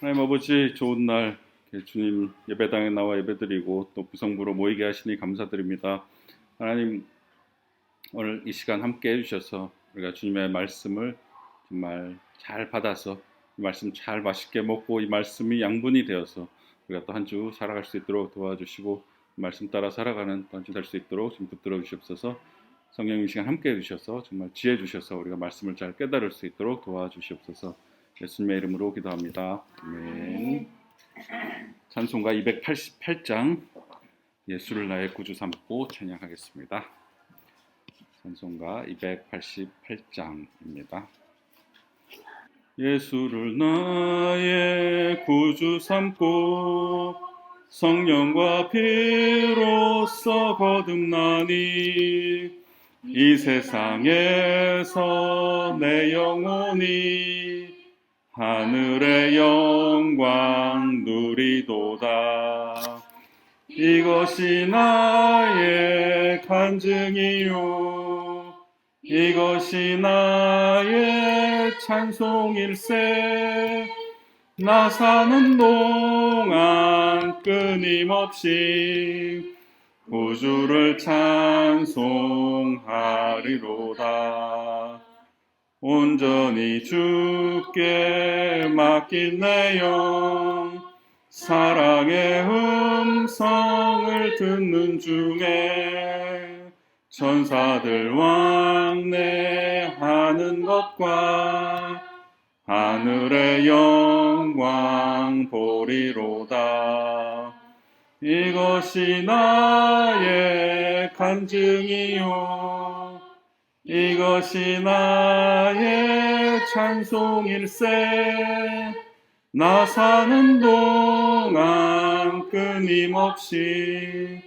하나님 아버지, 좋은 날 이렇게 주님 예배당에 나와 예배드리고 또 구성부로 모이게 하시니 감사드립니다. 하나님, 오늘 이 시간 함께 해주셔서 우리가 주님의 말씀을 정말 잘 받아서 이 말씀 잘 맛있게 먹고 이 말씀이 양분이 되어서 우리가 또 한 주 살아갈 수 있도록 도와주시고 이 말씀 따라 살아가는 또 한 주 될 수 있도록 좀 붙들어 주시옵소서. 성령 이 시간 함께 해주셔서 정말 지혜 주셔서 우리가 말씀을 잘 깨달을 수 있도록 도와주시옵소서. 예수님의 이름으로 기도합니다. 아멘. 찬송가 288장 예수를 나의 구주 삼고 찬양하겠습니다. 찬송가 288장입니다. 예수를 나의 구주 삼고 성령과 피로써 거듭나니 이 세상에서 내 영혼이 하늘의 영광 누리도다. 이것이 나의 간증이요 이것이 나의 찬송일세. 나 사는 동안 끊임없이 구주를 찬송하리로다. 온전히 주께 맡긴 내 영 사랑의 음성을 듣는 중에 천사들 왕래하는 것과 하늘의 영광 보리로다. 이것이 나의 간증이요 이것이 나의 찬송일세. 나 사는 동안 끊임없이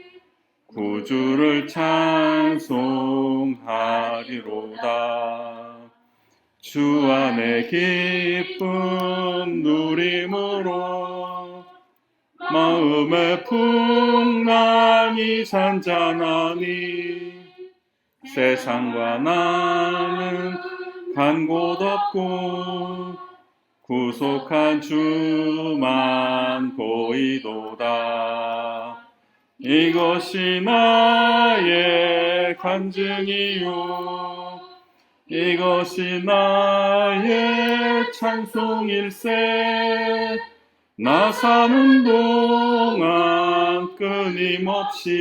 구주를 찬송하리로다. 주 안에 기쁨 누림으로 마음의 풍랑이 잔잔하니 세상과 나는 간 곳 없고 구속한 주만 보이도다. 이것이 나의 간증이요 이것이 나의 찬송일세. 나 사는 동안 끊임없이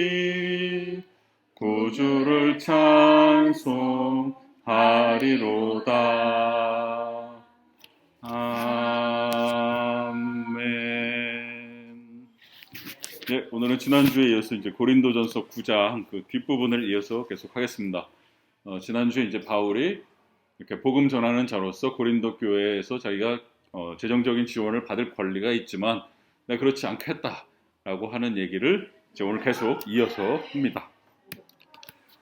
구주를 찬송하리로다. 아멘. 네, 오늘은 지난주에 이어서 이제 고린도전서 9장 그 뒷부분을 이어서 계속하겠습니다. 지난주에 이제 바울이 이렇게 복음 전하는 자로서 고린도 교회에서 자기가 재정적인 지원을 받을 권리가 있지만 내가 그렇지 않겠다라고 하는 얘기를 이제 오늘 계속 이어서 합니다.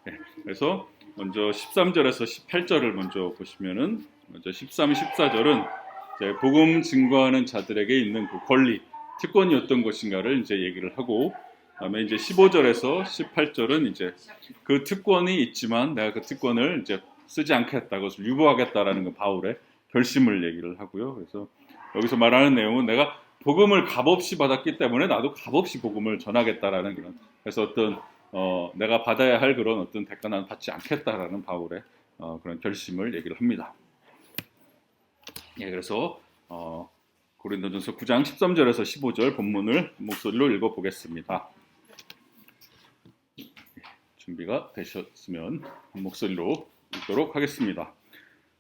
네, 그래서 먼저 13절에서 18절을 먼저 보시면은 먼저 13, 14절은 이제 복음 증거하는 자들에게 있는 그 권리, 특권이 어떤 것인가를 이제 얘기를 하고, 그다음에 이제 15절에서 18절은 이제 그 특권이 있지만 내가 그 특권을 이제 쓰지 않겠다, 그것을 유보하겠다라는 건 바울의 결심을 얘기를 하고요. 그래서 여기서 말하는 내용은 내가 복음을 값없이 받았기 때문에 나도 값없이 복음을 전하겠다라는 그런, 그래서 어떤 내가 받아야 할 그런 어떤 대가는 받지 않겠다라는 바울의 그런 결심을 얘기를 합니다. 예, 그래서 고린도전서 9장 13절에서 15절 본문을 목소리로 읽어보겠습니다. 준비가 되셨으면 목소리로 읽도록 하겠습니다.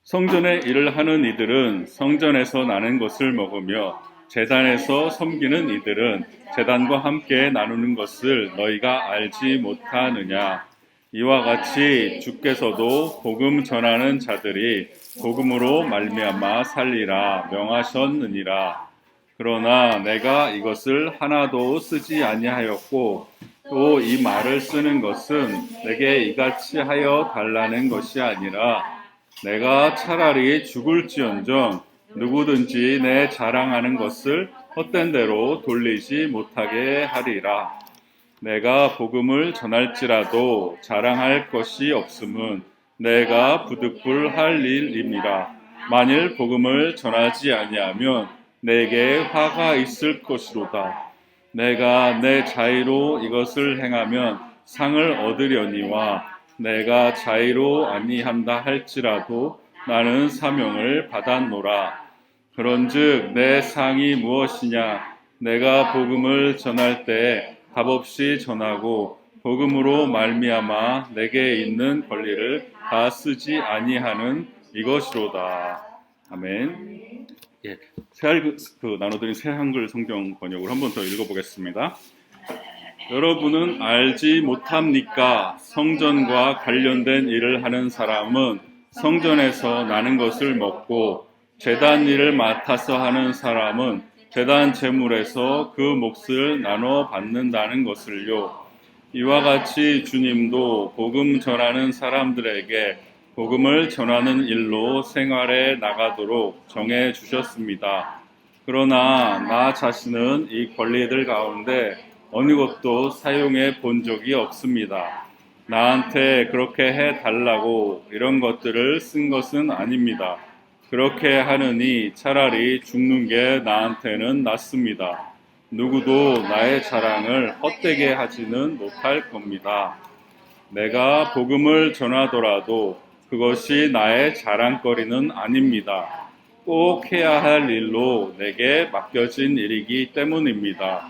성전의 일을 하는 이들은 성전에서 나는 것을 먹으며 제단에서 섬기는 이들은 제단과 함께 나누는 것을 너희가 알지 못하느냐. 이와 같이 주께서도 복음 전하는 자들이 복음으로 말미암아 살리라 명하셨느니라. 그러나 내가 이것을 하나도 쓰지 아니하였고 또 이 말을 쓰는 것은 내게 이같이 하여 달라는 것이 아니라 내가 차라리 죽을지언정 누구든지 내 자랑하는 것을 헛된 대로 돌리지 못하게 하리라. 내가 복음을 전할지라도 자랑할 것이 없음은 내가 부득불할 일임이라. 만일 복음을 전하지 아니하면 내게 화가 있을 것이로다. 내가 내 자의로 이것을 행하면 상을 얻으려니와 내가 자의로 아니한다 할지라도 나는 사명을 받았노라. 그런즉 내 상이 무엇이냐? 내가 복음을 전할 때 값없이 전하고 복음으로 말미암아 내게 있는 권리를 다 쓰지 아니하는 이것이로다. 아멘. 예, 나눠드린 새 한글 성경 번역을 한 번 더 읽어보겠습니다. 여러분은 알지 못합니까? 성전과 관련된 일을 하는 사람은 성전에서 나는 것을 먹고 제단 일을 맡아서 하는 사람은 제단 제물에서 그 몫을 나눠 받는다는 것을요. 이와 같이 주님도 복음 전하는 사람들에게 복음을 전하는 일로 생활에 나가도록 정해 주셨습니다. 그러나 나 자신은 이 권리들 가운데 어느 것도 사용해 본 적이 없습니다. 나한테 그렇게 해달라고 이런 것들을 쓴 것은 아닙니다. 그렇게 하느니 차라리 죽는 게 나한테는 낫습니다. 누구도 나의 자랑을 헛되게 하지는 못할 겁니다. 내가 복음을 전하더라도 그것이 나의 자랑거리는 아닙니다. 꼭 해야 할 일로 내게 맡겨진 일이기 때문입니다.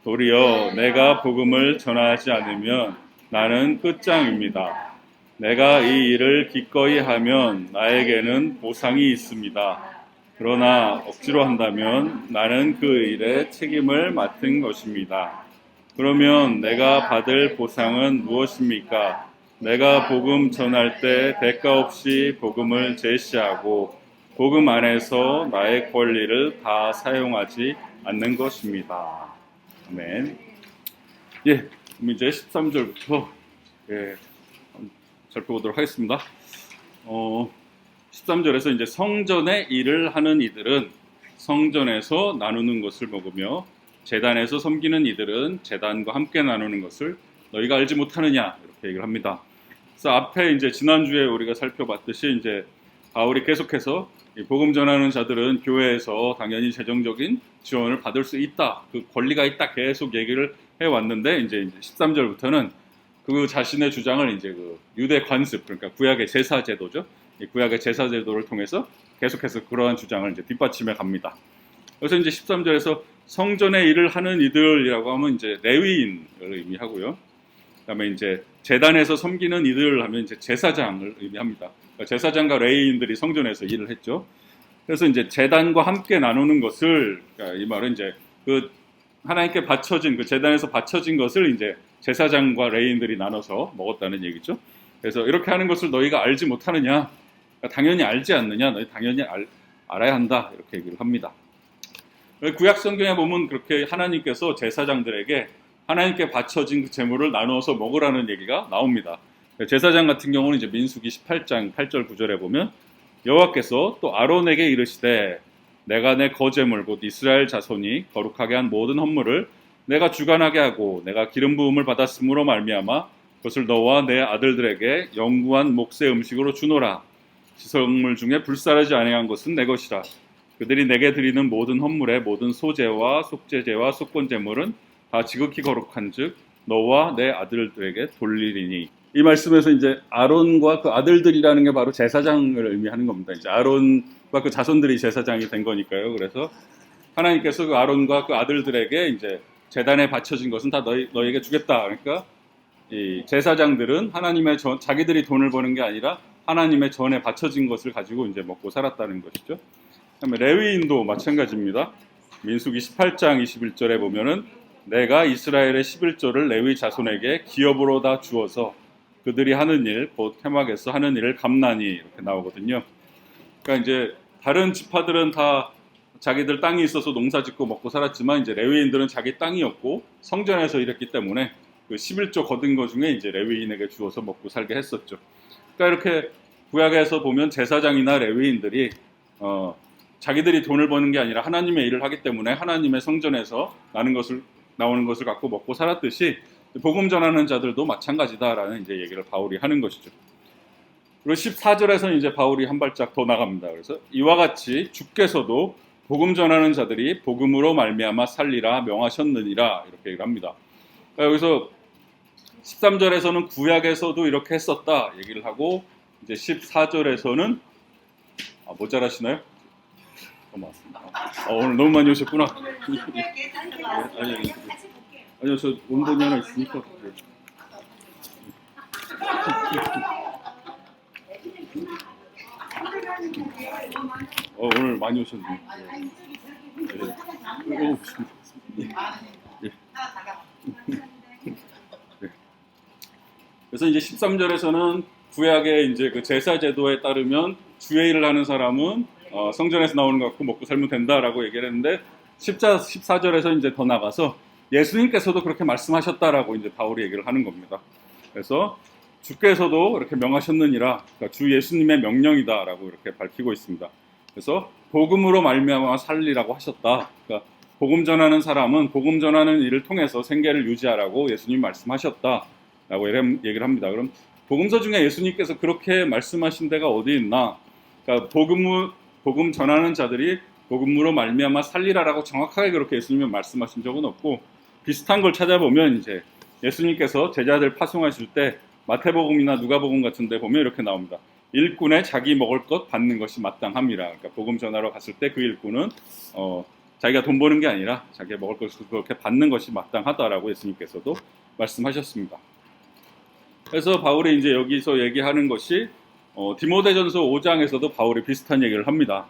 도리어 내가 복음을 전하지 않으면 나는 끝장입니다. 내가 이 일을 기꺼이 하면 나에게는 보상이 있습니다. 그러나 억지로 한다면 나는 그 일에 책임을 맡은 것입니다. 그러면 내가 받을 보상은 무엇입니까? 내가 복음 전할 때 대가 없이 복음을 제시하고 복음 안에서 나의 권리를 다 사용하지 않는 것입니다. 아멘. 예, 그럼 이제 13절부터 살펴보도록 하겠습니다. 13절에서 이제 성전의 일을 하는 이들은 성전에서 나누는 것을 먹으며 제단에서 섬기는 이들은 제단과 함께 나누는 것을 너희가 알지 못하느냐 이렇게 얘기를 합니다. 그래서 앞에 이제 지난주에 우리가 살펴봤듯이 이제 바울이 계속해서 복음 전하는 자들은 교회에서 당연히 재정적인 지원을 받을 수 있다, 그 권리가 있다 계속 얘기를 해왔는데 이제 13절부터는 그 자신의 주장을 이제 그 유대 관습, 그러니까 구약의 제사 제도죠. 이 구약의 제사 제도를 통해서 계속해서 그러한 주장을 이제 뒷받침해 갑니다. 그래서 이제 13절에서 성전의 일을 하는 이들이라고 하면 이제 레위인을 의미하고요. 그다음에 이제 제단에서 섬기는 이들을 하면 이제 제사장을 의미합니다. 그러니까 제사장과 레위인들이 성전에서 일을 했죠. 그래서 이제 제단과 함께 나누는 것을, 그러니까 이 말은 이제 그 하나님께 바쳐진 그 제단에서 바쳐진 것을 이제 제사장과 레위인들이 나눠서 먹었다는 얘기죠. 그래서 이렇게 하는 것을 너희가 알지 못하느냐? 그러니까 당연히 알지 않느냐? 너희 당연히 알아야 한다. 이렇게 얘기를 합니다. 구약 성경에 보면 그렇게 하나님께서 제사장들에게 하나님께 바쳐진 그 제물을 나누어서 먹으라는 얘기가 나옵니다. 제사장 같은 경우는 이제 민수기 18장 8절 9절에 보면 여호와께서 또 아론에게 이르시되 내가 내 거제물 곧 이스라엘 자손이 거룩하게 한 모든 헌물을 내가 주관하게 하고 내가 기름 부음을 받았으므로 말미암아 그것을 너와 내 아들들에게 영구한 몫의 음식으로 주노라. 지성물 중에 불사르지 아니한 것은 내 것이라. 그들이 내게 드리는 모든 헌물의 모든 소제와 속죄제와 속건제물은 다 지극히 거룩한즉 너와 내 아들들에게 돌리리니. 이 말씀에서 이제 아론과 그 아들들이라는 게 바로 제사장을 의미하는 겁니다. 이제 아론과 그 자손들이 제사장이 된 거니까요. 그래서 하나님께서 그 아론과 그 아들들에게 이제 제단에 바쳐진 것은 다 너희에게 주겠다. 그러니까 이 제사장들은 하나님의 자기들이 돈을 버는 게 아니라 하나님의 전에 바쳐진 것을 가지고 이제 먹고 살았다는 것이죠. 그다음에 레위인도 마찬가지입니다. 민수기 18장 21절에 보면은 내가 이스라엘의 11조를 레위 자손에게 기업으로 다 주어서 그들이 하는 일, 곧 회막에서 하는 일을 감나니 이렇게 나오거든요. 그러니까 이제 다른 지파들은 다 자기들 땅이 있어서 농사 짓고 먹고 살았지만 이제 레위인들은 자기 땅이 없고 성전에서 일했기 때문에 그 11조 거둔 거 중에 이제 레위인에게 주어서 먹고 살게 했었죠. 그러니까 이렇게 구약에서 보면 제사장이나 레위인들이 자기들이 돈을 버는 게 아니라 하나님의 일을 하기 때문에 하나님의 성전에서 나오는 것을 갖고 먹고 살았듯이 복음 전하는 자들도 마찬가지다라는 이제 얘기를 바울이 하는 것이죠. 그리고 14절에서는 이제 바울이 한 발짝 더 나갑니다. 그래서 이와 같이 주께서도 복음 전하는 자들이 복음으로 말미암아 살리라 명하셨느니라 이렇게 얘기를 합니다. 그러니까 여기서 13절에서는 구약에서도 이렇게 했었다 얘기를 하고 이제 14절에서는 모자라시나요? 오늘 너무 많이 오셨구나. 아니요, 저 원본이 하나 있으니까. 오늘 많이 오셨네요. 그래서 이제 13절에서는 구약의 이제 그 제사 제도에 따르면 주일을 하는 사람은 성전에서 나오는 것 갖고 먹고 살면 된다라고 얘기를 했는데 14절에서 이제 더 나가서 예수님께서도 그렇게 말씀하셨다라고 이제 바울이 얘기를 하는 겁니다. 그래서 주께서도 이렇게 명하셨느니라, 그러니까 주 예수님의 명령이다라고 이렇게 밝히고 있습니다. 그래서 복음으로 말미암아 살리라고 하셨다. 그러니까 복음 전하는 사람은 복음 전하는 일을 통해서 생계를 유지하라고 예수님이 말씀하셨다라고 얘기를 합니다. 그럼 복음서 중에 예수님께서 그렇게 말씀하신 데가 어디 있나? 그러니까 복음 전하는 자들이 복음으로 말미암아 살리라라고 정확하게 그렇게 예수님이 말씀하신 적은 없고, 비슷한 걸 찾아보면 이제 예수님께서 제자들 파송하실 때 마태복음이나 누가복음 같은 데 보면 이렇게 나옵니다. 일꾼의 자기 먹을 것 받는 것이 마땅함이라. 그러니까 복음 전하러 갔을 때 그 일꾼은 자기가 돈 버는 게 아니라 자기가 먹을 것을 그렇게 받는 것이 마땅하다라고 예수님께서도 말씀하셨습니다. 그래서 바울이 이제 여기서 얘기하는 것이 디모데전서 5장에서도 바울이 비슷한 얘기를 합니다.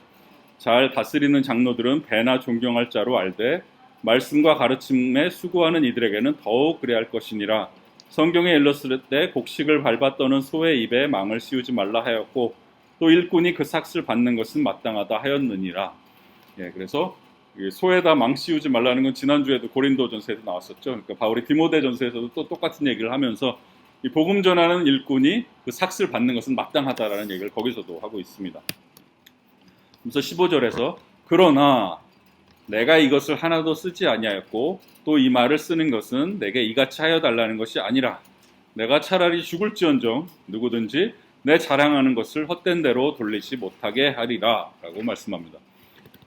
잘 다스리는 장로들은 배나 존경할 자로 알되 말씀과 가르침에 수고하는 이들에게는 더욱 그래야 할 것이니라. 성경에 일렀을 때 곡식을 밟아 떠는 소의 입에 망을 씌우지 말라 하였고 또 일꾼이 그 삭슬 받는 것은 마땅하다 하였느니라. 예, 그래서 소에다 망 씌우지 말라는 건 지난주에도 고린도전서에도 나왔었죠. 그러니까 바울이 디모데전서에서도 또 똑같은 얘기를 하면서 이 복음 전하는 일꾼이 그 삭슬 받는 것은 마땅하다라는 얘기를 거기서도 하고 있습니다. 그래서 15절에서 그러나 내가 이것을 하나도 쓰지 아니하였고 또 이 말을 쓰는 것은 내게 이같이 하여 달라는 것이 아니라 내가 차라리 죽을지언정 누구든지 내 자랑하는 것을 헛된 대로 돌리지 못하게 하리라 라고 말씀합니다.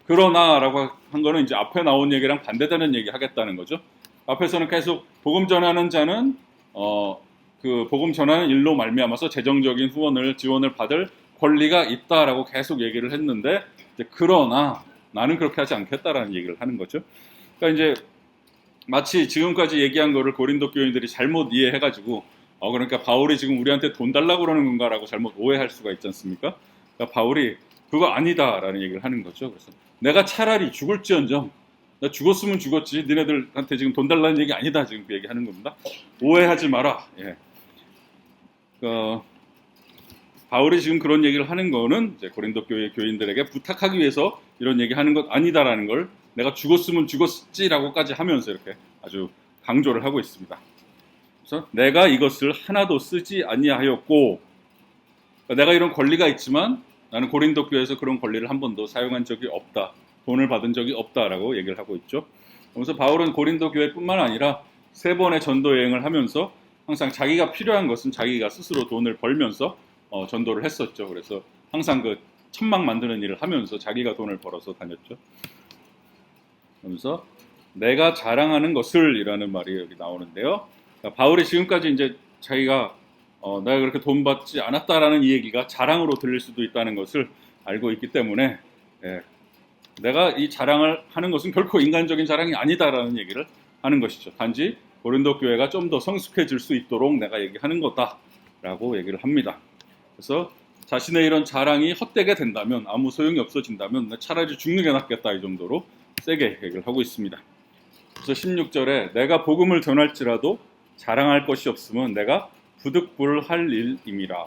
그러나 라고 한 거는 이제 앞에 나온 얘기랑 반대되는 얘기 하겠다는 거죠. 앞에서는 계속 복음 전하는 자는 그 복음 전하는 일로 말미암아서 재정적인 지원을 받을 권리가 있다라고 계속 얘기를 했는데 이제 그러나 나는 그렇게 하지 않겠다라는 얘기를 하는 거죠. 그러니까 이제 마치 지금까지 얘기한 거를 고린도 교인들이 잘못 이해해가지고 그러니까 바울이 지금 우리한테 돈 달라고 그러는 건가라고 잘못 오해할 수가 있지 않습니까? 그러니까 바울이 그거 아니다라는 얘기를 하는 거죠. 그래서 내가 차라리 죽을지언정, 나 죽었으면 죽었지 니네들한테 지금 돈 달라는 얘기 아니다 지금 그 얘기하는 겁니다. 오해하지 마라. 예. 바울이 지금 그런 얘기를 하는 거는 이제 고린도 교회 교인들에게 부탁하기 위해서 이런 얘기하는 것 아니다라는 걸 내가 죽었으면 죽었지라고까지 하면서 이렇게 아주 강조를 하고 있습니다. 그래서 내가 이것을 하나도 쓰지 아니하였고, 그러니까 내가 이런 권리가 있지만 나는 고린도 교회에서 그런 권리를 한 번도 사용한 적이 없다, 돈을 받은 적이 없다라고 얘기를 하고 있죠. 그래서 바울은 고린도 교회뿐만 아니라 3번의 전도 여행을 하면서 항상 자기가 필요한 것은 자기가 스스로 돈을 벌면서 전도를 했었죠. 그래서 항상 그 천막 만드는 일을 하면서 자기가 돈을 벌어서 다녔죠. 그러면서 내가 자랑하는 것을 이라는 말이 여기 나오는데요. 그러니까 바울이 지금까지 이제 자기가 내가 그렇게 돈 받지 않았다라는 이 얘기가 자랑으로 들릴 수도 있다는 것을 알고 있기 때문에 내가 이 자랑을 하는 것은 결코 인간적인 자랑이 아니다라는 얘기를 하는 것이죠. 단지 고린도 교회가 좀 더 성숙해질 수 있도록 내가 얘기하는 거다라고 얘기를 합니다. 그래서 자신의 이런 자랑이 헛되게 된다면, 아무 소용이 없어진다면 차라리 죽는 게 낫겠다 이 정도로 세게 얘기를 하고 있습니다. 그래서 16절에 내가 복음을 전할지라도 자랑할 것이 없으면 내가 부득불할 일임이라.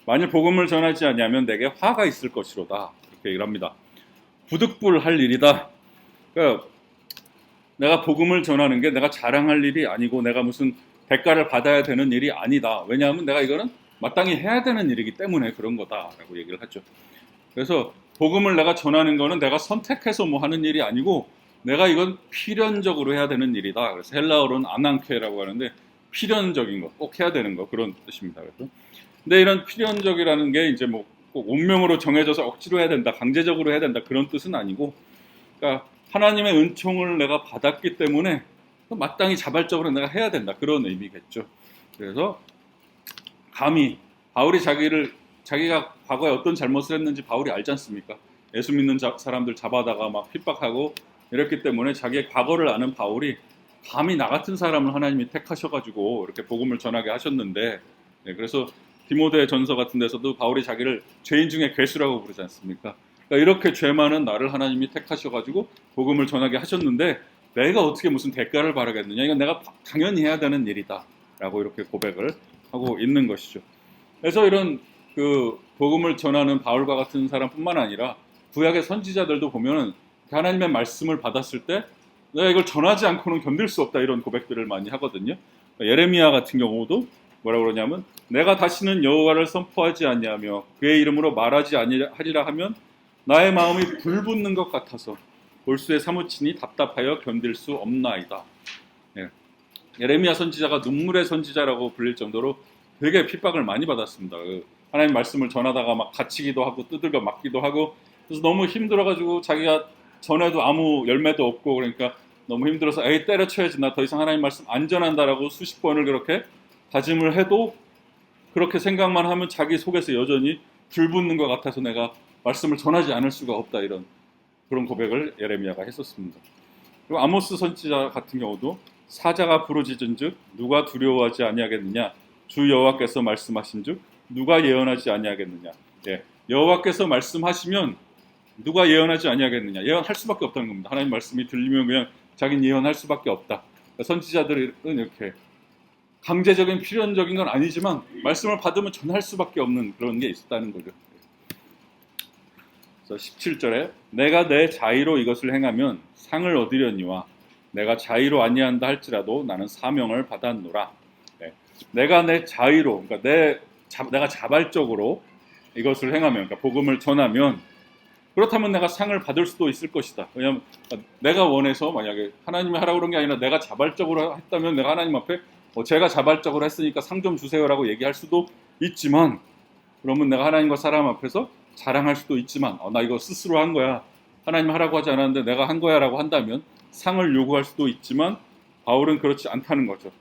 만일 복음을 전하지 아니하면 내게 화가 있을 것이로다. 이렇게 얘기를 합니다. 부득불할 일이다. 그러니까 내가 복음을 전하는 게 내가 자랑할 일이 아니고 내가 무슨 대가를 받아야 되는 일이 아니다. 왜냐하면 내가 이거는 마땅히 해야 되는 일이기 때문에 그런 거다라고 얘기를 하죠. 그래서 복음을 내가 전하는 거는 내가 선택해서 뭐 하는 일이 아니고 내가 이건 필연적으로 해야 되는 일이다. 그래서 헬라어로는 아난케라고 하는데 필연적인 거, 꼭 해야 되는 거 그런 뜻입니다. 그래서 근데 이런 필연적이라는 게 이제 뭐 꼭 운명으로 정해져서 억지로 해야 된다, 강제적으로 해야 된다 그런 뜻은 아니고 그러니까 하나님의 은총을 내가 받았기 때문에 마땅히 자발적으로 내가 해야 된다, 그런 의미겠죠. 그래서 감히 바울이 자기가 과거에 어떤 잘못을 했는지 바울이 알지 않습니까? 예수 믿는 사람들 잡아다가 막 핍박하고 이랬기 때문에 자기의 과거를 아는 바울이 감히 나 같은 사람을 하나님이 택하셔가지고 이렇게 복음을 전하게 하셨는데, 그래서 디모데 전서 같은 데서도 바울이 자기를 죄인 중에 괴수라고 부르지 않습니까? 그러니까 이렇게 죄 많은 나를 하나님이 택하셔가지고 복음을 전하게 하셨는데 내가 어떻게 무슨 대가를 바라겠느냐, 이건 내가 당연히 해야 되는 일이다 라고 이렇게 고백을 하고 있는 것이죠. 그래서 이런 그 복음을 전하는 바울과 같은 사람뿐만 아니라 구약의 선지자들도 보면은 하나님의 말씀을 받았을 때 내가 이걸 전하지 않고는 견딜 수 없다, 이런 고백들을 많이 하거든요. 예레미야 같은 경우도 뭐라고 그러냐면, 내가 다시는 여호와를 선포하지 아니하며 그의 이름으로 말하지 아니하리라 하면 나의 마음이 불붙는 것 같아서 골수에 사무치니 답답하여 견딜 수 없나이다. 예레미야 선지자가 눈물의 선지자라고 불릴 정도로 되게 핍박을 많이 받았습니다. 하나님 말씀을 전하다가 막 갇히기도 하고 두들겨 맞기도 하고, 그래서 너무 힘들어가지고 자기가 전에도 아무 열매도 없고 그러니까 너무 힘들어서 에이 때려쳐야지, 나 더 이상 하나님 말씀 안 전한다라고 수십 번을 그렇게 다짐을 해도 그렇게 생각만 하면 자기 속에서 여전히 불붙는 것 같아서 내가 말씀을 전하지 않을 수가 없다, 이런 그런 고백을 예레미야가 했었습니다. 그리고 아모스 선지자 같은 경우도 사자가 부르짖은즉 누가 두려워하지 아니하겠느냐, 주 여호와께서 말씀하신즉 누가 예언하지 아니하겠느냐. 여호와께서 말씀하시면 누가 예언하지 아니하겠느냐, 예언할 수밖에 없다는 겁니다. 하나님 말씀이 들리면 그냥 자기는 예언할 수밖에 없다. 선지자들은 이렇게 강제적인 필연적인 건 아니지만 말씀을 받으면 전할 수밖에 없는 그런 게 있었다는 거죠. 그래서 17절에 내가 내 자의로 이것을 행하면 상을 얻으려니와 내가 자의로 아니한다 할지라도 나는 사명을 받았노라. 내가 내 자의로, 그러니까 내가 자발적으로 이것을 행하면, 그러니까 복음을 전하면, 그렇다면 내가 상을 받을 수도 있을 것이다. 왜냐하면 내가 원해서, 만약에 하나님이 하라고 그런 게 아니라 내가 자발적으로 했다면 내가 하나님 앞에 제가 자발적으로 했으니까 상 좀 주세요라고 얘기할 수도 있지만, 그러면 내가 하나님과 사람 앞에서 자랑할 수도 있지만 나 이거 스스로 한 거야, 하나님 하라고 하지 않았는데 내가 한 거야 라고 한다면 상을 요구할 수도 있지만, 바울은 그렇지 않다는 거죠.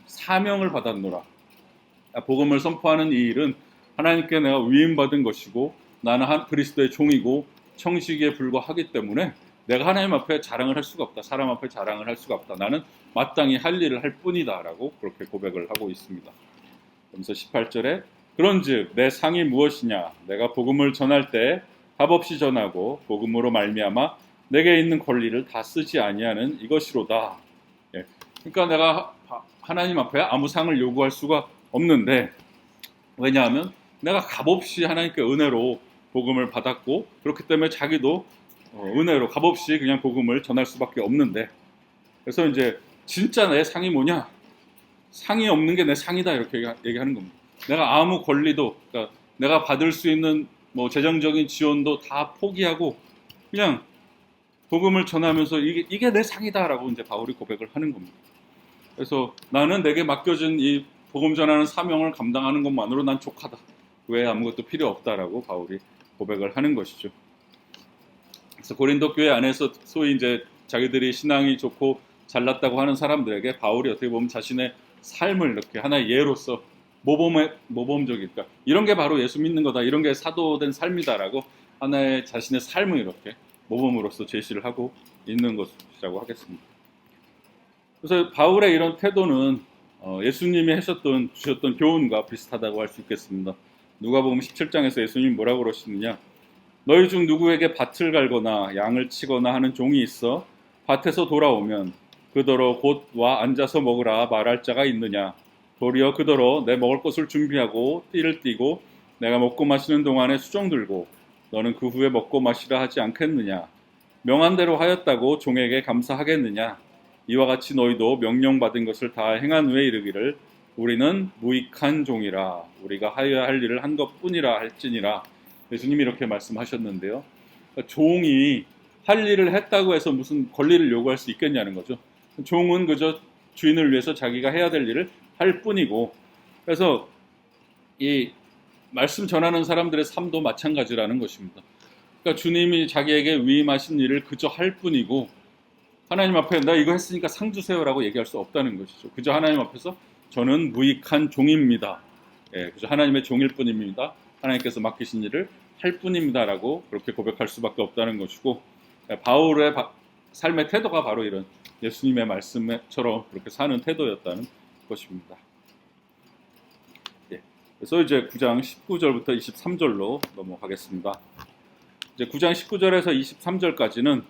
사명을 받았노라. 복음을 선포하는 이 일은 하나님께 내가 위임받은 것이고 나는 그리스도의 종이고 청지기에 불과하기 때문에 내가 하나님 앞에 자랑을 할 수가 없다, 사람 앞에 자랑을 할 수가 없다, 나는 마땅히 할 일을 할 뿐이다 라고 그렇게 고백을 하고 있습니다. 그러면서 18절에 그런즉 내 상이 무엇이냐, 내가 복음을 전할 때 합없이 전하고 복음으로 말미암아 내게 있는 권리를 다 쓰지 아니하는 이것이로다. 그러니까 내가 하나님 앞에 아무 상을 요구할 수가 없는데, 왜냐하면 내가 값없이 하나님께 은혜로 복음을 받았고 그렇기 때문에 자기도 은혜로 값없이 그냥 복음을 전할 수밖에 없는데, 그래서 이제 진짜 내 상이 뭐냐, 상이 없는 게 내 상이다, 이렇게 얘기하는 겁니다. 내가 아무 권리도, 그러니까 내가 받을 수 있는 재정적인 지원도 다 포기하고 그냥 복음을 전하면서 이게 내 상이다라고 이제 바울이 고백을 하는 겁니다. 그래서 나는 내게 맡겨진 이 복음 전하는 사명을 감당하는 것만으로 난 족하다, 왜 아무것도 필요 없다라고 바울이 고백을 하는 것이죠. 그래서 고린도 교회 안에서 소위 이제 자기들이 신앙이 좋고 잘났다고 하는 사람들에게 바울이 어떻게 보면 자신의 삶을 이렇게 하나의 예로서 모범적일까, 이런 게 바로 예수 믿는 거다, 이런 게 사도된 삶이다라고 하나의 자신의 삶을 이렇게 모범으로서 제시를 하고 있는 것이라고 하겠습니다. 그래서 바울의 이런 태도는 예수님이 주셨던 교훈과 비슷하다고 할 수 있겠습니다. 누가복음 17장에서 예수님이 뭐라고 그러시느냐, 너희 중 누구에게 밭을 갈거나 양을 치거나 하는 종이 있어 밭에서 돌아오면 그더러 곧 와 앉아서 먹으라 말할 자가 있느냐, 도리어 그더러 내 먹을 것을 준비하고 띠를 띠고 내가 먹고 마시는 동안에 수종 들고 너는 그 후에 먹고 마시라 하지 않겠느냐, 명한 대로 하였다고 종에게 감사하겠느냐, 이와 같이 너희도 명령받은 것을 다 행한 후에 이르기를 우리는 무익한 종이라, 우리가 하여야 할 일을 한 것뿐이라 할지니라. 예수님이 이렇게 말씀하셨는데요, 그러니까 종이 할 일을 했다고 해서 무슨 권리를 요구할 수 있겠냐는 거죠. 종은 그저 주인을 위해서 자기가 해야 될 일을 할 뿐이고, 그래서 이 말씀 전하는 사람들의 삶도 마찬가지라는 것입니다. 그러니까 주님이 자기에게 위임하신 일을 그저 할 뿐이고 하나님 앞에 나 이거 했으니까 상 주세요라고 얘기할 수 없다는 것이죠. 그저 하나님 앞에서 저는 무익한 종입니다. 예, 그저 하나님의 종일 뿐입니다. 하나님께서 맡기신 일을 할 뿐입니다라고 그렇게 고백할 수밖에 없다는 것이고, 바울의 삶의 태도가 바로 이런 예수님의 말씀처럼 그렇게 사는 태도였다는 것입니다. 예, 그래서 이제 9장 19절부터 23절로 넘어가겠습니다. 이제 9장 19절에서 23절까지는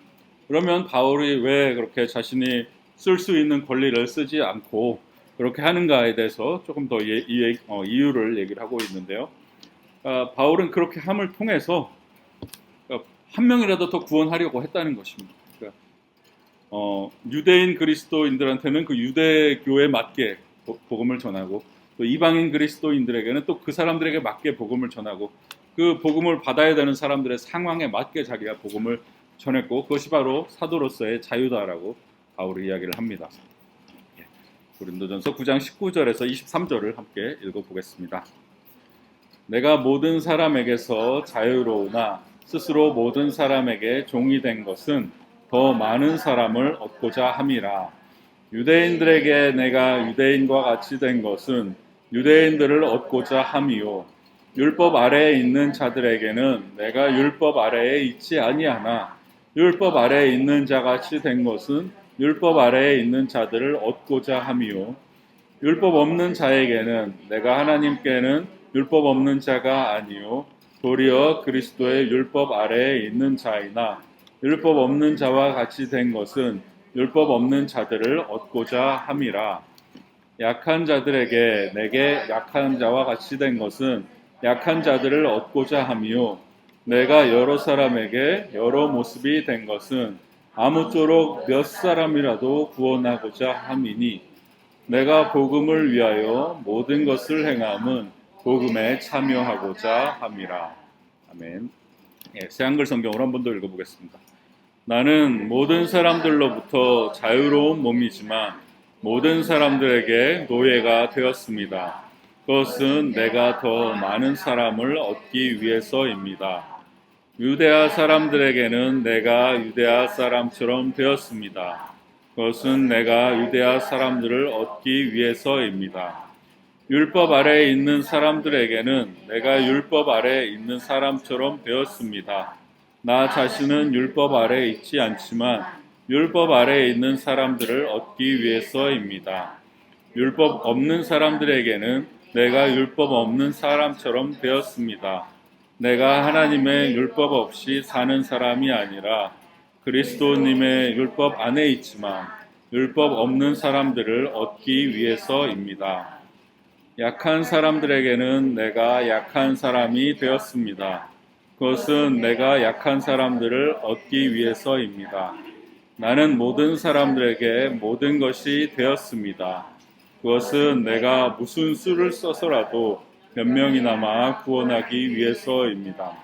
그러면 바울이 왜 그렇게 자신이 쓸 수 있는 권리를 쓰지 않고 그렇게 하는가에 대해서 조금 더 이유를 얘기를 하고 있는데요. 바울은 그렇게 함을 통해서 한 명이라도 더 구원하려고 했다는 것입니다. 그러니까 유대인 그리스도인들한테는 그 유대교에 맞게 복음을 전하고, 또 이방인 그리스도인들에게는 또 그 사람들에게 맞게 복음을 전하고, 그 복음을 받아야 되는 사람들의 상황에 맞게 자기가 복음을 전했고, 그것이 바로 사도로서의 자유다라고 바울이 이야기를 합니다. 고린도전서 9장 19절에서 23절을 함께 읽어보겠습니다. 내가 모든 사람에게서 자유로우나 스스로 모든 사람에게 종이 된 것은 더 많은 사람을 얻고자 함이라. 유대인들에게 내가 유대인과 같이 된 것은 유대인들을 얻고자 함이요, 율법 아래에 있는 자들에게는 내가 율법 아래에 있지 아니하나 율법 아래에 있는 자같이 된 것은 율법 아래에 있는 자들을 얻고자 함이요, 율법 없는 자에게는 내가 하나님께는 율법 없는 자가 아니요 도리어 그리스도의 율법 아래에 있는 자이나 율법 없는 자와 같이 된 것은 율법 없는 자들을 얻고자 함이라. 약한 자들에게 내게 약한 자와 같이 된 것은 약한 자들을 얻고자 함이요, 내가 여러 사람에게 여러 모습이 된 것은 아무쪼록 몇 사람이라도 구원하고자 함이니, 내가 복음을 위하여 모든 것을 행함은 복음에 참여하고자 함이라. 아멘. 새 한글 성경으로 한 번 더 읽어보겠습니다. 나는 모든 사람들로부터 자유로운 몸이지만 모든 사람들에게 노예가 되었습니다. 그것은 내가 더 많은 사람을 얻기 위해서입니다. 유대아 사람들에게는 내가 유대아 사람처럼 되었습니다. 그것은 내가 유대아 사람들을 얻기 위해서입니다. 율법 아래에 있는 사람들에게는 내가 율법 아래에 있는 사람처럼 되었습니다. 나 자신은 율법 아래에 있지 않지만 율법 아래에 있는 사람들을 얻기 위해서입니다. 율법 없는 사람들에게는 내가 율법 없는 사람처럼 되었습니다. 내가 하나님의 율법 없이 사는 사람이 아니라 그리스도님의 율법 안에 있지만 율법 없는 사람들을 얻기 위해서입니다. 약한 사람들에게는 내가 약한 사람이 되었습니다. 그것은 내가 약한 사람들을 얻기 위해서입니다. 나는 모든 사람들에게 모든 것이 되었습니다. 그것은 내가 무슨 수를 써서라도 몇 명이나마 구원하기 위해서입니다.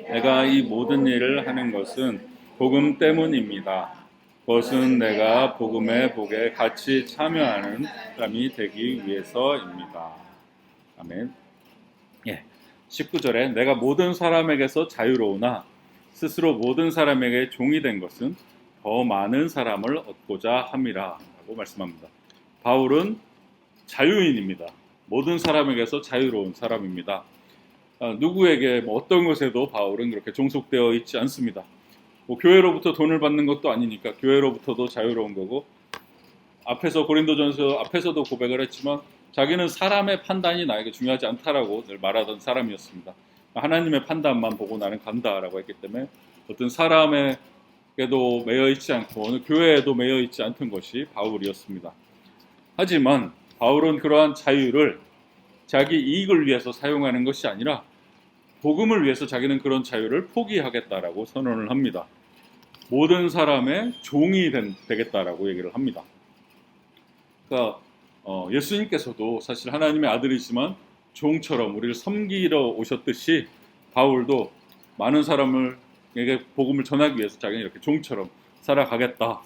내가 이 모든 일을 하는 것은 복음 때문입니다. 그것은 내가 복음의 복에 같이 참여하는 사람이 되기 위해서입니다. 아멘. 19절에 내가 모든 사람에게서 자유로우나 스스로 모든 사람에게 종이 된 것은 더 많은 사람을 얻고자 함이라 라고 말씀합니다. 바울은 자유인입니다. 모든 사람에게서 자유로운 사람입니다. 누구에게 어떤 것에도 바울은 그렇게 종속되어 있지 않습니다. 교회로부터 돈을 받는 것도 아니니까 교회로부터도 자유로운 거고, 앞에서 고린도전서 앞에서도 고백을 했지만 자기는 사람의 판단이 나에게 중요하지 않다라고 늘 말하던 사람이었습니다. 하나님의 판단만 보고 나는 간다라고 했기 때문에 어떤 사람에게도 매여 있지 않고 어느 교회에도 매여 있지 않던 것이 바울이었습니다. 하지만 바울은 그러한 자유를 자기 이익을 위해서 사용하는 것이 아니라 복음을 위해서 자기는 그런 자유를 포기하겠다라고 선언을 합니다. 모든 사람의 종이 되겠다라고 얘기를 합니다. 그러니까 예수님께서도 사실 하나님의 아들이지만 종처럼 우리를 섬기러 오셨듯이 바울도 많은 사람에게 복음을 전하기 위해서 자기는 이렇게 종처럼 살아가겠다.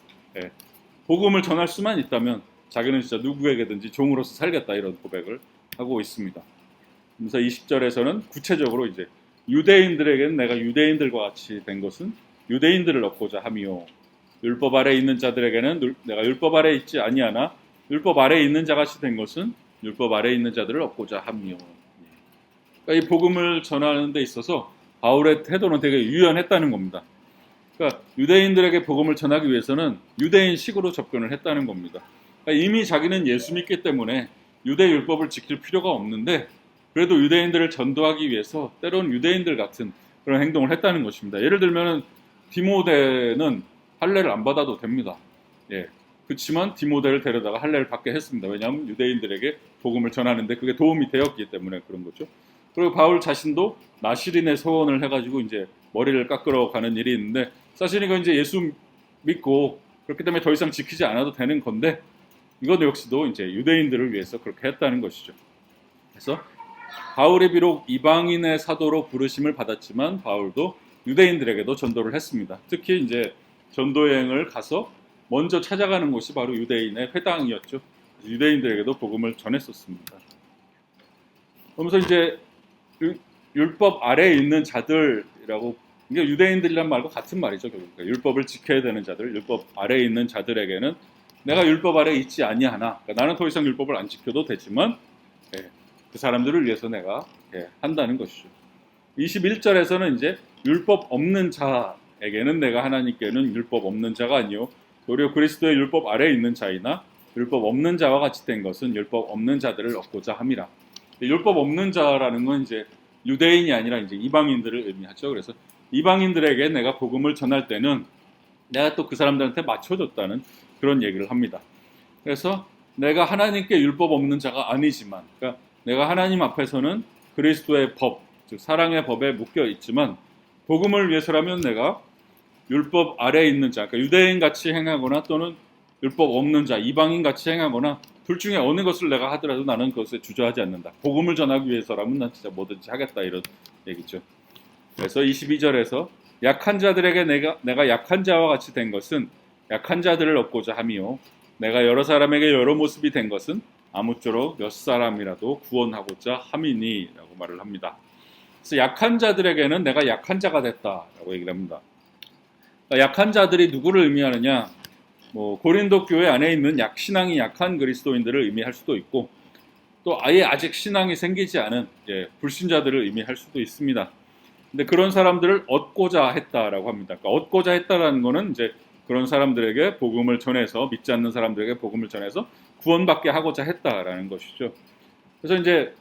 복음을 전할 수만 있다면 자기는 진짜 누구에게든지 종으로서 살겠다, 이런 고백을 하고 있습니다. 그래서 20절에서는 구체적으로 이제 유대인들에게는 내가 유대인들과 같이 된 것은 유대인들을 얻고자 함이요. 율법 아래 있는 자들에게는 내가 율법 아래 있지 아니하나 율법 아래 있는 자같이 된 것은 율법 아래 있는 자들을 얻고자 함이요. 그러니까 이 복음을 전하는 데 있어서 바울의 태도는 되게 유연했다는 겁니다. 그러니까 유대인들에게 복음을 전하기 위해서는 유대인식으로 접근을 했다는 겁니다. 그러니까 이미 자기는 예수 믿기 때문에 유대 율법을 지킬 필요가 없는데 그래도 유대인들을 전도하기 위해서 때로는 유대인들 같은 그런 행동을 했다는 것입니다. 예를 들면 디모데는 할례를 안 받아도 됩니다. 예. 그렇지만 디모데를 데려다가 할례를 받게 했습니다. 왜냐하면 유대인들에게 복음을 전하는데 그게 도움이 되었기 때문에 그런 거죠. 그리고 바울 자신도 나시린의 서원을 해가지고 이제 머리를 깎으러 가는 일이 있는데 사실 이건 이제 예수 믿고 그렇기 때문에 더 이상 지키지 않아도 되는 건데 이것 역시도 이제 유대인들을 위해서 그렇게 했다는 것이죠. 그래서 바울이 비록 이방인의 사도로 부르심을 받았지만 바울도 유대인들에게도 전도를 했습니다. 특히 이제 전도 여행을 가서 먼저 찾아가는 곳이 바로 유대인의 회당이었죠. 유대인들에게도 복음을 전했었습니다. 그러면서 이제 율법 아래에 있는 자들이라고 이게 유대인들이란 말과 같은 말이죠. 그러니까 율법을 지켜야 되는 자들, 율법 아래에 있는 자들에게는 내가 율법 아래에 있지 아니하나 그러니까 나는 더 이상 율법을 안 지켜도 되지만 그 사람들을 위해서 내가 한다는 것이죠. 21절에서는 이제 율법 없는 자에게는 내가 하나님께는 율법 없는 자가 아니요 도리어 그리스도의 율법 아래에 있는 자이나 율법 없는 자와 같이 된 것은 율법 없는 자들을 얻고자 함이라. 율법 없는 자라는 건 이제 유대인이 아니라 이제 이방인들을 의미하죠. 그래서 이방인들에게 내가 복음을 전할 때는 내가 또 그 사람들한테 맞춰줬다는 그런 얘기를 합니다. 그래서 내가 하나님께 율법 없는 자가 아니지만, 그러니까 내가 하나님 앞에서는 그리스도의 법, 즉 사랑의 법에 묶여 있지만 복음을 위해서라면 내가 율법 아래에 있는 자, 그러니까 유대인같이 행하거나 또는 율법 없는 자, 이방인같이 행하거나 둘 중에 어느 것을 내가 하더라도 나는 그것에 주저하지 않는다. 복음을 전하기 위해서라면 난 진짜 뭐든지 하겠다 이런 얘기죠. 그래서 22절에서 약한 자들에게 내가 약한 자와 같이 된 것은 약한 자들을 얻고자 함이요 내가 여러 사람에게 여러 모습이 된 것은 아무쪼록 몇 사람이라도 구원하고자 함이니 라고 말을 합니다. 그래서 약한 자들에게는 내가 약한 자가 됐다라고 얘기를 합니다. 그러니까 약한 자들이 누구를 의미하느냐, 고린도 교회 안에 있는 신앙이 약한 그리스도인들을 의미할 수도 있고 또 아예 아직 신앙이 생기지 않은 불신자들을 의미할 수도 있습니다. 근데 그런 사람들을 얻고자 했다라고 합니다. 그러니까 얻고자 했다라는 거는 이제 그런 사람들에게 복음을 전해서 믿지 않는 사람들에게 복음을 전해서 구원받게 하고자 했다라는 것이죠. 그래서 이제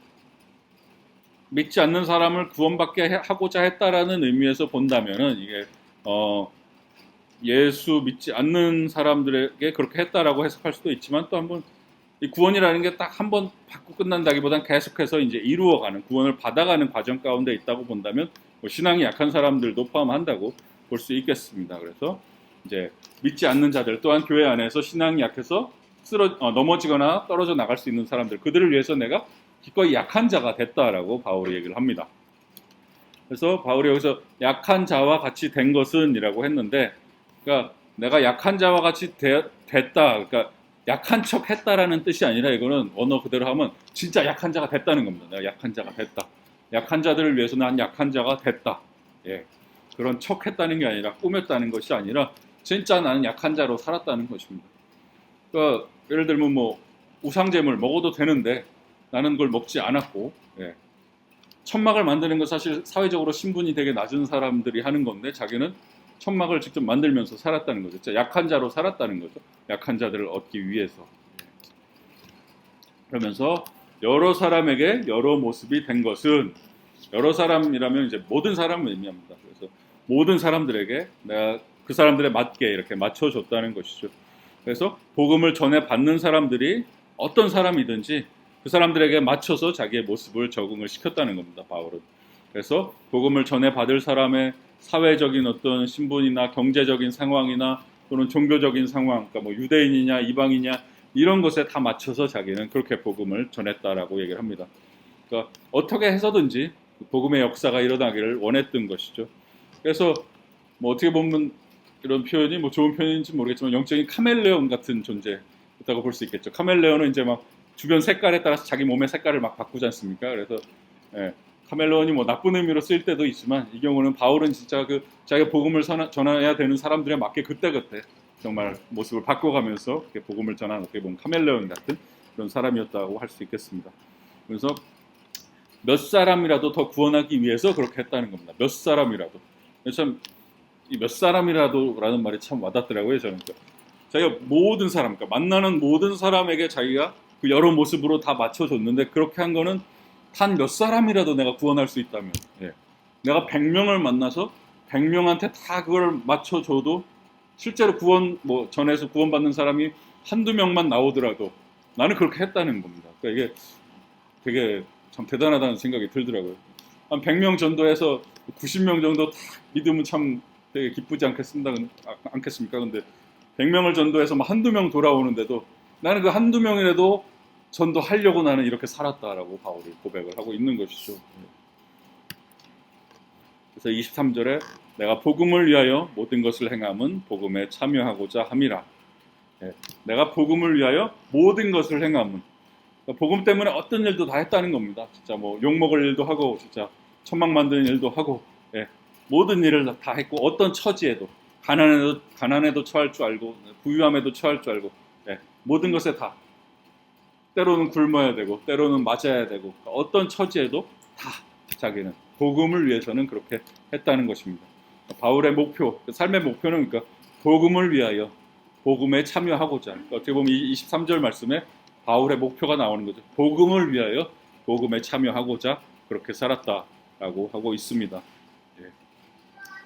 믿지 않는 사람을 구원받게 하고자 했다라는 의미에서 본다면은 이게 예수 믿지 않는 사람들에게 그렇게 했다라고 해석할 수도 있지만 또 한번 이 구원이라는 게 딱 한 번 받고 끝난다기보단 계속해서 이제 이루어가는 구원을 받아가는 과정 가운데 있다고 본다면 신앙이 약한 사람들도 포함한다고 볼 수 있겠습니다. 그래서 이제 믿지 않는 자들 또한 교회 안에서 신앙이 약해서 넘어지거나 떨어져 나갈 수 있는 사람들 그들을 위해서 내가 기꺼이 약한 자가 됐다라고 바울이 얘기를 합니다. 그래서 바울이 여기서 약한 자와 같이 된 것은 이라고 했는데 그러니까 내가 약한 자와 같이 됐다 그러니까 약한 척 했다라는 뜻이 아니라 이거는 언어 그대로 하면 진짜 약한 자가 됐다는 겁니다. 내가 약한 자가 됐다. 약한 자들을 위해서 난 약한 자가 됐다. 그런 척 했다는 게 아니라 꾸몄다는 것이 아니라 진짜 나는 약한 자로 살았다는 것입니다. 그러니까 예를 들면 우상제물 먹어도 되는데 나는 그걸 먹지 않았고 천막을 만드는 건 사실 사회적으로 신분이 되게 낮은 사람들이 하는 건데 자기는 천막을 직접 만들면서 살았다는 거죠. 진짜 약한 자로 살았다는 거죠. 약한 자들을 얻기 위해서. 그러면서 여러 사람에게 여러 모습이 된 것은 여러 사람이라면 이제 모든 사람을 의미합니다. 그래서 모든 사람들에게 내가 그 사람들에 맞게 이렇게 맞춰줬다는 것이죠. 그래서 복음을 전해 받는 사람들이 어떤 사람이든지 그 사람들에게 맞춰서 자기의 모습을 적응을 시켰다는 겁니다. 바울은. 그래서 복음을 전해 받을 사람의 사회적인 어떤 신분이나 경제적인 상황이나 또는 종교적인 상황, 그러니까 유대인이냐 이방이냐 이런 것에 다 맞춰서 자기는 그렇게 복음을 전했다라고 얘기를 합니다. 그러니까 어떻게 해서든지 복음의 역사가 일어나기를 원했던 것이죠. 그래서 어떻게 보면 이런 표현이 좋은 표현인지 모르겠지만 영적인 카멜레온 같은 존재였다고 볼 수 있겠죠. 카멜레온은 이제 막 주변 색깔에 따라서 자기 몸의 색깔을 막 바꾸지 않습니까? 그래서 카멜레온이 뭐 나쁜 의미로 쓰일 때도 있지만 이 경우는 바울은 진짜 그 자기가 복음을 전해야 되는 사람들에 맞게 그때그때 정말 모습을 바꿔가면서 복음을 전하는 어떻게 보면 카멜레온 같은 그런 사람이었다고 할 수 있겠습니다. 그래서 몇 사람이라도 더 구원하기 위해서 그렇게 했다는 겁니다. 몇 사람이라도. 참 이 몇 사람이라도라는 말이 참 와닿더라고요. 저는 자기가 모든 사람, 그러니까 만나는 모든 사람에게 자기가 그 여러 모습으로 다 맞춰줬는데 그렇게 한 거는 단 몇 사람이라도 내가 구원할 수 있다면, 예. 내가 100명을 만나서 100명한테 다 그걸 맞춰줘도 실제로 구원 뭐 전에서 구원받는 사람이 한두 명만 나오더라도 나는 그렇게 했다는 겁니다. 그러니까 이게 되게 참 대단하다는 생각이 들더라고요. 한 100명 전도해서 90명 정도 다 믿으면 참 되게 기쁘지 않겠습니까? 근데 100명을 전도해서 뭐 한두 명 돌아오는데도 나는 그 한두 명이라도 전도하려고 나는 이렇게 살았다라고 바울이 고백을 하고 있는 것이죠. 그래서 23절에 내가 복음을 위하여 모든 것을 행함은 복음에 참여하고자 함이라. 내가 복음을 위하여 모든 것을 행함은, 그러니까 복음 때문에 어떤 일도 다 했다는 겁니다. 진짜 뭐 욕먹을 일도 하고 진짜 천막 만드는 일도 하고, 모든 일을 다 했고 어떤 처지에도 가난에도 처할 줄 알고 부유함에도 처할 줄 알고, 모든 것에 다 때로는 굶어야 되고 때로는 맞아야 되고 어떤 처지에도 다 자기는 복음을 위해서는 그렇게 했다는 것입니다. 바울의 목표, 삶의 목표는 그러니까 복음을 위하여 복음에 참여하고자, 그러니까 어떻게 보면 이 23절 말씀에 바울의 목표가 나오는 거죠. 복음을 위하여 복음에 참여하고자 그렇게 살았다라고 하고 있습니다.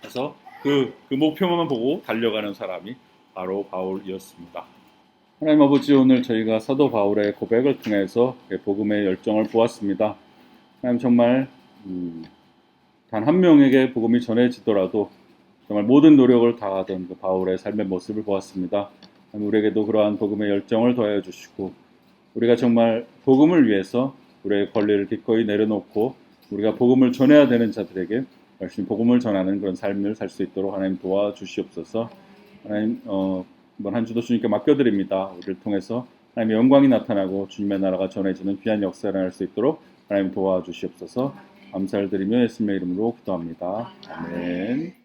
그래서 그 목표만 보고 달려가는 사람이 바로 바울이었습니다. 하나님 아버지, 오늘 저희가 사도 바울의 고백을 통해서 복음의 열정을 보았습니다. 하나님, 정말 단 한 명에게 복음이 전해지더라도 정말 모든 노력을 다하던 그 바울의 삶의 모습을 보았습니다. 하나님, 우리에게도 그러한 복음의 열정을 더하여 주시고 우리가 정말 복음을 위해서 우리의 권리를 기꺼이 내려놓고 우리가 복음을 전해야 되는 자들에게 열심히 복음을 전하는 그런 삶을 살 수 있도록 하나님 도와주시옵소서. 하나님, 이번 한 주도 주님께 맡겨드립니다. 우리를 통해서 하나님의 영광이 나타나고 주님의 나라가 전해지는 귀한 역사를 할 수 있도록 하나님 도와주시옵소서. 감사를 드리며 예수님의 이름으로 기도합니다. 아멘.